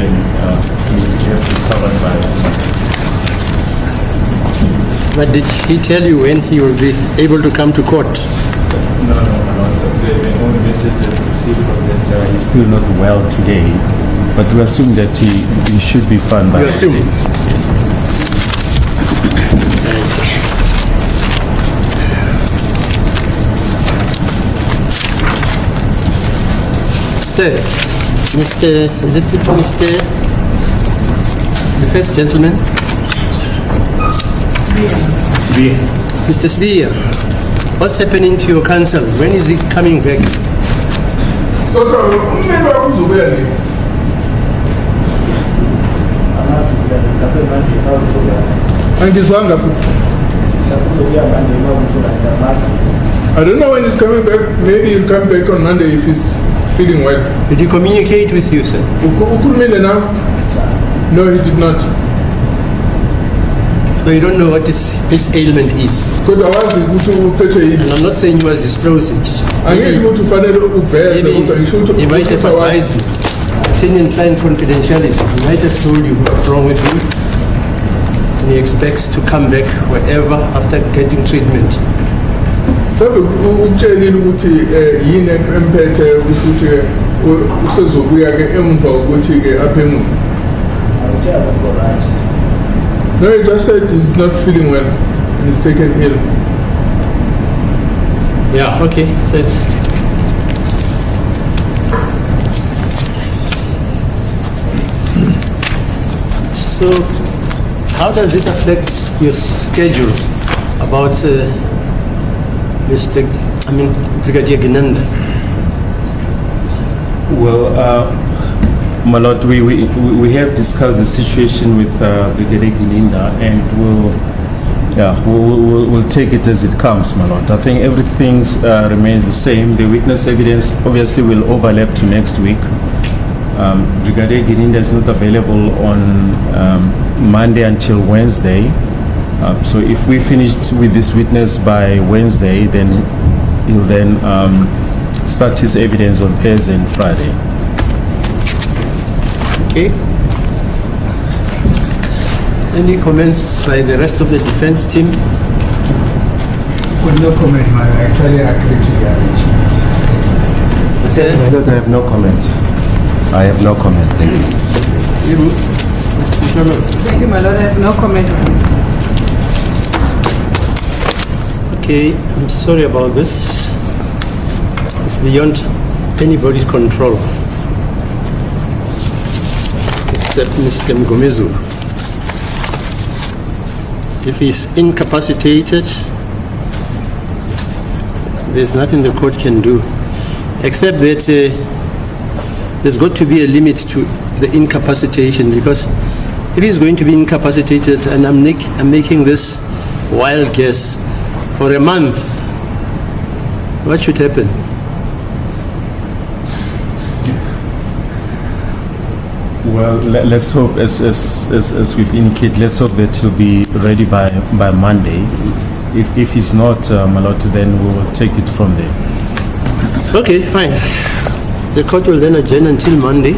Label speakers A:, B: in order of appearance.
A: then he will have to cover by.
B: But did he tell you when he will be able to come to court?
A: No, the only message that we received was that he's still not well today, but we assume that he should be fine by
B: You assume?
A: Yes.
B: Sir, is it Mr. the first gentleman? Mr. Svia, what's happening to your counsel? When is he coming back?
C: So, I don't know when he's coming back. Maybe he'll come back on Monday if he's feeling well.
B: Did he communicate with you, sir?
C: No, he did not.
B: So you don't know what his ailment is? And I'm not saying you must disclose it. Maybe he might have advised you. Senior client confidentiality. He might have told you what's wrong with him. And he expects to come back wherever after getting treatment.
C: No, he just said he's not feeling well. He's taken ill.
B: Yeah, okay. Thanks. So, how does it affect your schedule about Brigadier Ginanda?
A: Well, my lord, we have discussed the situation with Brigadier Ginanda, and we'll take it as it comes, my lord. I think everything remains the same. The witness evidence obviously will overlap to next week. Brigadier Ginanda is not available on Monday until Wednesday. So if we finished with this witness by Wednesday, then he'll then start his evidence on Thursday and Friday.
B: Okay. Any comments by the rest of the defense team?
D: Well, no comment, man. I actually agree to the arrangement.
B: Okay.
E: My lord, I have no comment. I have no comment. Thank you.
F: Thank you, my lord. I have no comment.
B: Okay, I'm sorry about this. It's beyond anybody's control. Except Mr. Mngomezulu. If he's incapacitated, there's nothing the court can do. Except that there's got to be a limit to the incapacitation, because if he's going to be incapacitated, and I'm making this wild guess, for a month, what should happen?
A: Well, let's hope, as we've indicated, let's hope that he'll be ready by Monday. If he's not, my lord, then we will take it from there.
B: Okay, fine. The court will then adjourn until Monday.